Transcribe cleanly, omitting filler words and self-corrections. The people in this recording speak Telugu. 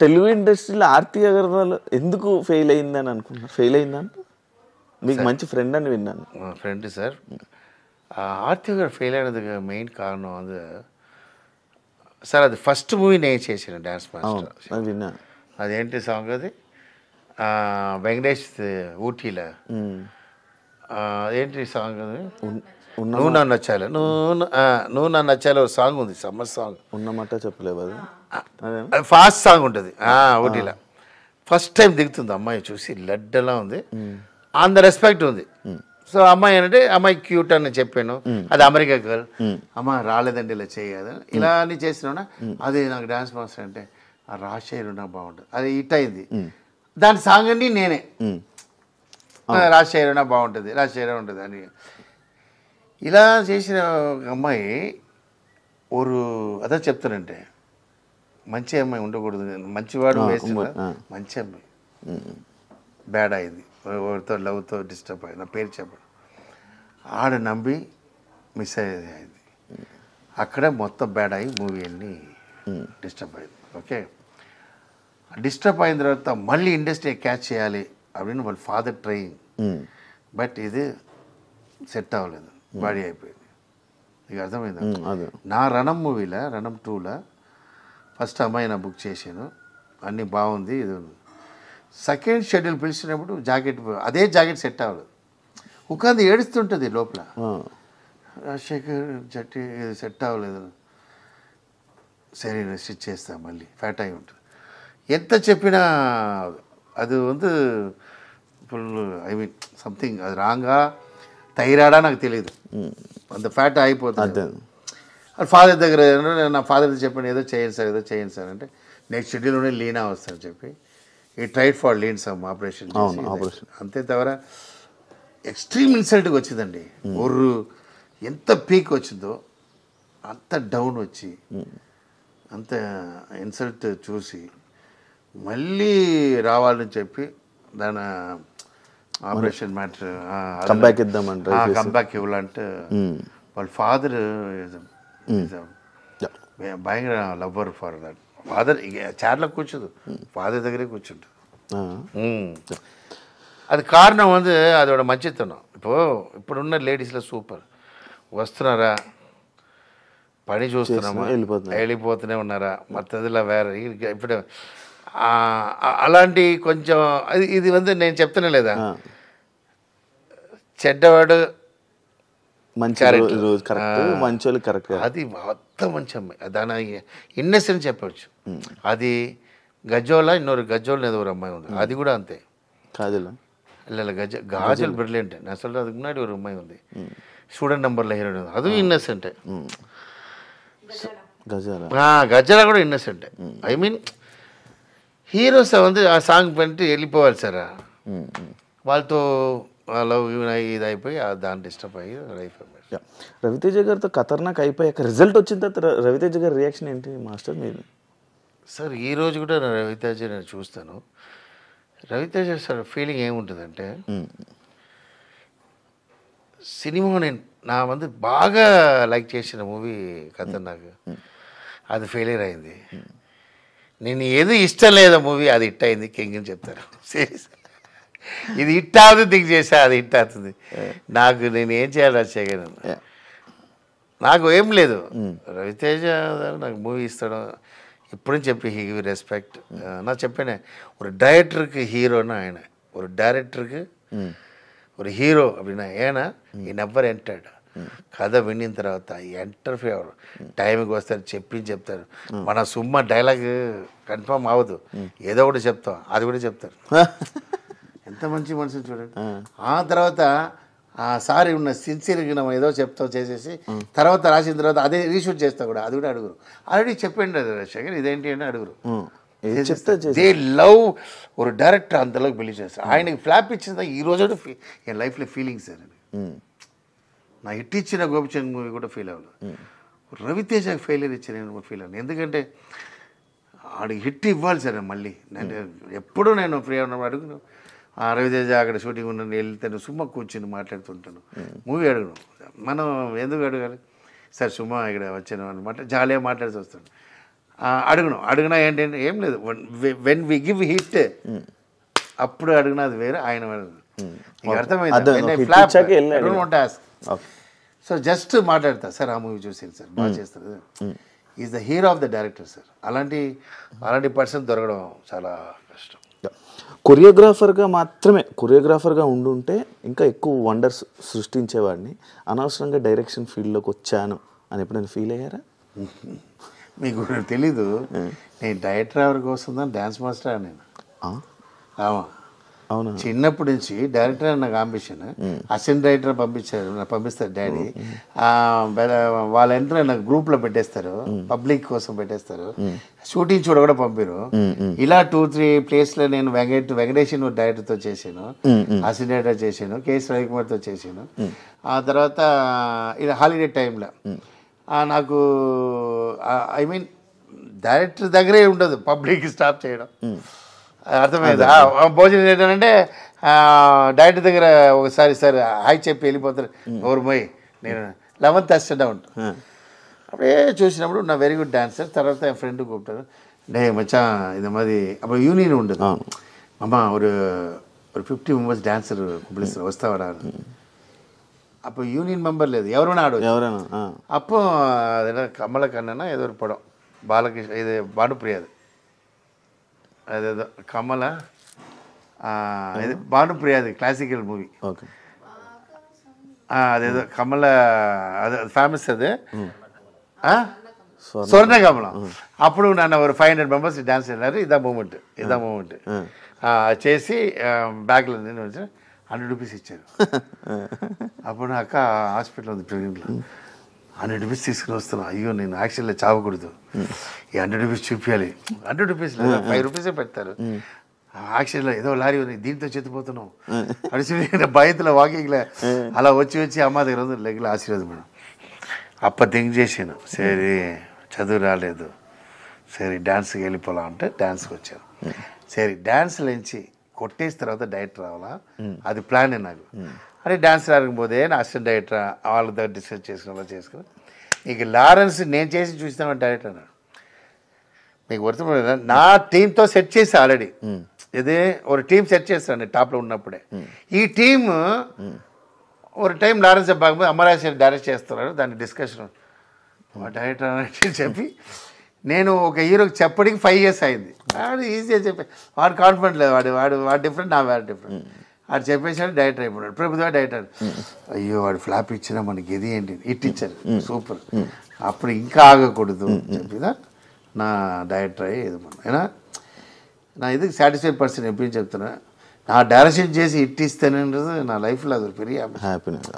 తెలుగు ఇండస్ట్రీలో ఆర్తి అగర్వాల్ ఎందుకు ఫెయిల్ అయిందని అనుకున్నా? ఫెయిల్ అయిందని మీకు మంచి ఫ్రెండ్ అని విన్నాను. Friend sir. ఆర్తి గారు ఫెయిల్ అయినది మెయిన్ కారణం అది సార్, అది ఫస్ట్ మూవీ నేను చేసాను డ్యాన్స్ మాస్టర్. అది విన్నాను. అదేంటి సాంగ్ అది, వెంకటేష్ ఊటీలో ఏంటి సాంగ్ అది, నువ్వు నన్ను నచ్చాలి, నువ్వు నన్ను నచ్చాలి ఒక సాంగ్ ఉంది, సమ్మర్ సాంగ్. ఉన్నమాట చెప్పలేవు అది, ఫాస్ట్ సాంగ్ ఉంటుంది ఊటీలో. ఫస్ట్ టైం దిగుతుంది అమ్మాయి, చూసి లడ్డలా ఉంది, ఆన్ ద రెస్పెక్ట్ ఉంది. సో అమ్మాయి అంటే అమ్మాయి క్యూట్ అని చెప్పాను, అది అమెరికా గర్ల్. అమ్మ రాలేదండి ఇలా చేయదు, ఇలా అని చేసినా అది నాకు డ్యాన్స్ మాస్టర్ అంటే ఆ రాజశేఖర్ నాకు బాగుంటుంది, అది హిట్ అయింది. దాని సాంగ్ అన్ని నేనే, రాజశేఖర్ బాగుంటుంది, రాజశేఖర్ ఉంటుంది అని ఇలా చేసిన అమ్మాయి ఊరు అదే చెప్తానంటే మంచి అమ్మాయి ఉండకూడదు, మంచివాడు వేస్ట్, మంచి అమ్మాయి బ్యాడ్ అయింది, ఎవరితో లవ్తో డిస్టర్బ్ అయ్యి నా పేరు చెప్పడం, ఆడ నమ్మి మిస్ అయింది. అక్కడ మొత్తం బ్యాడ్ అయ్యి మూవీ అన్ని డిస్టర్బ్ అయింది. ఓకే, డిస్టర్బ్ అయిన తర్వాత మళ్ళీ ఇండస్ట్రీ క్యాచ్ చేయాలి அப்படின்னு వాళ్ళ ఫాదర్ ట్రైయింగ్, బట్ ఇది సెట్ అవ్వలేదు, బాడీ అయిపోయింది. ఇక అర్థమైంది. నా రణం మూవీలో, రణం 2లో ఫస్ట్ అమ్మాయి నా బుక్ చేశాను, అన్నీ బాగుంది. ఇది సెకండ్ షెడ్యూల్ పిలిచినప్పుడు జాకెట్, అదే జాకెట్ సెట్ అవ్వలేదు, ఉకాంది ఏడుస్తుంటుంది లోపల, రాజశేఖర్ జట్టి ఇది సెట్ అవ్వలేదు, సరే స్టిచ్ చేస్తా మళ్ళీ, ఫ్యాట్ అయి ఉంటుంది. ఎంత చెప్పినా అది வந்து ఫుల్, ఐ మీన్ సంథింగ్ అది రాంగా థైరాయిడా నాకు తెలియదు, అంత ఫ్యాట్ అయిపోతుంది. అది ఫాదర్ దగ్గర నా ఫాదర్ చెప్పాను, ఏదో చేయండి సార్, ఏదో చేయండి సార్ అంటే నెక్స్ట్ షెడ్యూల్లోనే లీనా వస్తాను చెప్పి ఈ tried for lean some operation, అంతే తవర ఎక్స్ట్రీమ్ ఇన్సల్ట్గా వచ్చిందండి. ఒర్రు ఎంత పీక్ వచ్చిందో అంత డౌన్ వచ్చి అంత ఇన్సల్ట్ చూసి మళ్ళీ రావాలని చెప్పి దాని ఆపరేషన్ మ్యాటర్ కంబ్యాక్ ఇవ్వాలంటే వాళ్ళ ఫాదర్ భయంకర లవ్వర్ ఫర్ దట్. ఫాదర్ చార్లో కూర్చోదు, ఫాదర్ దగ్గరే కూర్చుంటుంది. అది కారణం வந்து அதோட మంచితనం. ఇప్పుడున్న లేడీస్లో సూపర్ వస్తున్నారా, పని చూస్తున్నామా, వెళ్ళిపోతూనే ఉన్నారా, మత్తదిలా వేరే ఇప్పుడు అలాంటి కొంచెం ఇది வந்து నేను చెప్తానే లేదా, చెడ్డవాడు మంచోళ్ళు కరెక్ట్, అది మొత్తం మంచి అమ్మాయి, దాని ఇన్నసెంట్ చెప్పవచ్చు. అది గజోల, ఇన్నొరు గజోల్ ఏదో ఒక అమ్మాయి ఉంది, అది కూడా అంతే. కాజల్ இல்லை காஜல் பிரில்லியன்ட், நான் சொல்கிறது அதுக்கு முன்னாடி ஒரு அம்மாய் வந்து ஸ்டூடெண்ட் நம்பரில் ஹீரோயின், அதுவும் இன்னசென்ட்டு. గజలా కూడా ఇన్నసెంట్. ఐ మీన్ హీరోస్ வந்து ఆ సాంగ్ பண்ணிட்டு వెళ్ళిపోవాలి సార్, వాళ్ళతో లవ్ ఇది అయిపోయి దాన్ని డిస్టర్బ్ అయ్యి లైఫ్. రవితేజ గారితో ఖతర్నాక్ అయిపోయాక రిజల్ట్ వచ్చిన తర్వాత రవితేజ గారి రియాక్షన్ ఏంటి మాస్టర్ మీరు? సార్ ఈరోజు కూడా రవితేజ నేను చూస్తాను. రవితేజ సార్ ఫీలింగ్ ఏముంటుందంటే, సినిమా నా வந்து బాగా లైక్ చేసిన మూవీ ఖతర్నాక్, అది ఫెయిలియర్ అయింది. నేను ఏది ఇష్టం లేదా మూవీ, అది హిట్ అయింది కింగ్ అని చెప్తారు. సీరియస్, ఇది హిట్ అవుతుంది థింక్ చేసా, అది హిట్ అవుతుంది. నాకు నేను ఏం చేయాలి రాజశేఖర్, నాకు ఏం లేదు, రవితేజ నాకు మూవీ ఇస్తాడు ఇప్పుడు చెప్పి హీ గివ్ రెస్పెక్ట్. நான் చెప్పానే ஒரு டைரக்டருக்கு ஹீரோன்னா ఆయన, ஒரு டைரக்டருக்கு ஒரு హీరో அப்படின்னா ఏనా ఈ నెవర్ ఎంటర్డ్. కథ వినిన తర్వాత ఎంటర్ఫియర్ అవ్వరు, టైంకి వస్తారు చెప్తారు. మన సుమ్మ డైలాగ్ కన్ఫర్మ్ అవ్వదు, ఏదో ఒకటి చెప్తాం, అది కూడా చెప్తారు. ఎంత మంచి మనుషులు చూడండి. ఆ తర్వాత ఆ సారీ ఉన్న సిన్సియర్గా మనం ఏదో చెప్తాం చేసేసి తర్వాత రాసిన తర్వాత అదే రీషూట్ చేస్తా కూడా, అది కూడా అడుగురు. ఆల్రెడీ చెప్పండి రాజశేఖర్ ఇదేంటి అని అడుగురు. దే లవ్ ఒక డైరెక్టర్ అంతలోకి బిలీవ్ చేస్తారు. ఆయనకి ఫ్లాప్ ఇచ్చిందా ఈ రోజు ఎన్ లైఫ్లో ఫీలింగ్స్ అని. నా హిట్ ఇచ్చిన గోపిచంద్ మూవీ కూడా ఫీల్ అవ్వలేదు, రవితేజ ఫెయిలియర్ ఇచ్చిన ఫీల్ అవ్వను. ఎందుకంటే ఆడికి హిట్ ఇవ్వాలి సార్. మళ్ళీ నేను ఎప్పుడూ నేను ఫ్రీ ఉన్నప్పుడు అడుగును, రవితేజ అక్కడ షూటింగ్ ఉన్న వెళ్తాను, సుమ్మ కూర్చుని మాట్లాడుతుంటాను, మూవీ అడుగును. మనం ఎందుకు అడగాలి సార్, సుమ్మ ఇక్కడ వచ్చాను అనమాట, జాలీగా మాట్లాడుతూ వస్తాను. అడుగునా ఏంటంటే ఏం లేదు, వెన్ వి గివ్ హిట్ అప్పుడు అడిగినా అది వేరే, ఆయన అర్థమైంది. సో జస్ట్ మాట్లాడతా సార్ ఆ మూవీ చూసాను సార్ బాగా చేస్తారు, is the hero of the director sir. అలాంటి పర్సన్ దొరకడం చాలా కష్టం. కొరియోగ్రాఫర్గా ఉండుంటే ఇంకా ఎక్కువ వండర్స్ సృష్టించేవాడిని, అనవసరంగా డైరెక్షన్ ఫీల్డ్లోకి వచ్చాను అని ఎప్పుడైనా ఫీల్ అయ్యారా? మీకు తెలీదు, నేను డైరెక్టర్ ఎవరికి వస్తుందని డ్యాన్స్ మాస్టర్ నేను. అవునా? చిన్నప్పటి నుంచి డైరెక్టర్ అని నాకు అంబిషన్. అసిస్టెంట్ డైరెక్టర్ పంపిస్తారు డాడీ. వాళ్ళ ఎంట్రీ నాకు గ్రూప్లో పెట్టేస్తారు, పబ్లిక్ కోసం పెట్టేస్తారు, షూటింగ్ చూడ కూడా పంపారు. ఇలా 2-3 ప్లేస్లో నేను వెంకటేశ్వర డైరెక్టర్తో చేశాను, అసిస్టెంట్ డైరెక్టర్ చేశాను, కేఎస్ రవికుమార్తో చేశాను. ఆ తర్వాత ఇలా హాలిడే టైంలో నాకు ఐ మీన్ డైరెక్టర్ దగ్గరే ఉండదు, పబ్లిక్ స్టాప్ చేయడం. అర్థమైంది. భోజనం ఏంటంటే డైరెక్టర్ దగ్గర ఒకసారి సార్ హాయ్ చెప్పి వెళ్ళిపోతారు, ఎవరు పోయి నేను 11th అసిస్టెంట్ ఉంటాను. అప్పుడే చూసినప్పుడు నా వెరీ గుడ్ డాన్సర్. తర్వాత என் ఫ్రెండ్ கூப்பிட்டாரு, டே மச்சான் இது மாதிரி அப்போ யூனியன் உண்டு அம்மா, ஒரு 50 మెంబర్స్ డాన్సర్ పిలుస్తారు వస్తావాడా. அப்போ யூனியன் மெம்பர் లేదు, ఎవరైనా ఆడవచ్చు. அப்போ అదేనా కమల కన్ననా ఏదో ఒక పడం బాలకృష్ణ, ఇది భానుప్రియాది, అదేదో కమల, ఇది భానుప్రియాది క్లాసికల్ మూవీ. అదేదో కమల, అది ఫేమస్ అది స్వర్ణకమలం. అప్పుడు నన్ను ఒక 500 మెంబర్స్ డాన్స్ వెళ్ళారు. ఇదా మూమెంట్ చేసి బ్యాగ్లో నేను వచ్చి 100 రూపీస్ ఇచ్చారు. అప్పుడు నా అక్క హాస్పిటల్ ఉంది ప్రెగ్నెంట్లో, 100 రూపీస్ తీసుకుని వస్తున్నా, అయ్యో నేను యాక్చువల్గా చావకూడదు, ఈ 100 రూపీస్ చూపించాలి. 100 రూపీస్ లేదా 5 రూపీసే పెడతారు. యాక్చువల్గా ఏదో లారీ ఉంది, దీంతో చెత్తిపోతున్నావు అడిచి బయటలో వాకింగ్లో అలా వచ్చి అమ్మ దగ్గర లెగ్లో ఆశీర్వాదం మేడం. అప్ప థింక్ చేశాను, సరే చదువు రాలేదు, సరే డ్యాన్స్కి వెళ్ళిపోలా అంటే డ్యాన్స్కి వచ్చాను. సరే డ్యాన్స్ నుంచి కొట్టేసిన తర్వాత డైరెక్టర్ రావాలా, అది ప్లాన్ నాకు. అదే డ్యాన్స్ రాకపోతే నా అసిస్టెంట్ డైరెక్టర్ వాళ్ళ దగ్గర డిస్కస్ చేసుకుని ఇక లారెన్స్ నేను చేసి చూస్తాను డైరెక్టర్ అన్నాడు. మీకు వర్తపడ నా టీంతో సెట్ చేసి ఆల్రెడీ, ఇదే ఒక టీం సెట్ చేస్తాను టాప్లో ఉన్నప్పుడే. ఈ టీమ్ ఒక టైం లారెన్స్ బాగుపోయి అమరాశ్వరి డైరెక్ట్ చేస్తున్నాడు, దాన్ని డిస్కషన్ డైరెక్టర్ అని చెప్పి నేను ఒక హీరోకి చెప్పడానికి 5 years అయింది. వాడు ఈజీగా చెప్పి, వాడు కాన్ఫిడెంట్ లేదు, వాడు డిఫరెంట్, నా వాడు డిఫరెంట్. వాడు చెప్పేసాడు డైరెక్టర్ అయిపోయాడు. ప్రభుత్వ డైరెక్టర్, అయ్యో వాడు ఫ్లాప్ ఇచ్చినా మనకి ఇది ఏంటి ఇట్ ఇచ్చారు సూపర్, అప్పుడు ఇంకా ఆగకూడదు చెప్పిదా నా డైరెక్టర్ అయ్యి ఇది అయినా నా ఇది సాటిస్ఫైడ్ పర్సన్ ఎప్పుడు చెప్తున్నా. నా డైరెక్షన్ చేసి ఇట్ ఇస్తానన్నది నా లైఫ్లో అది పెరిగి హ్యాపీనెస్.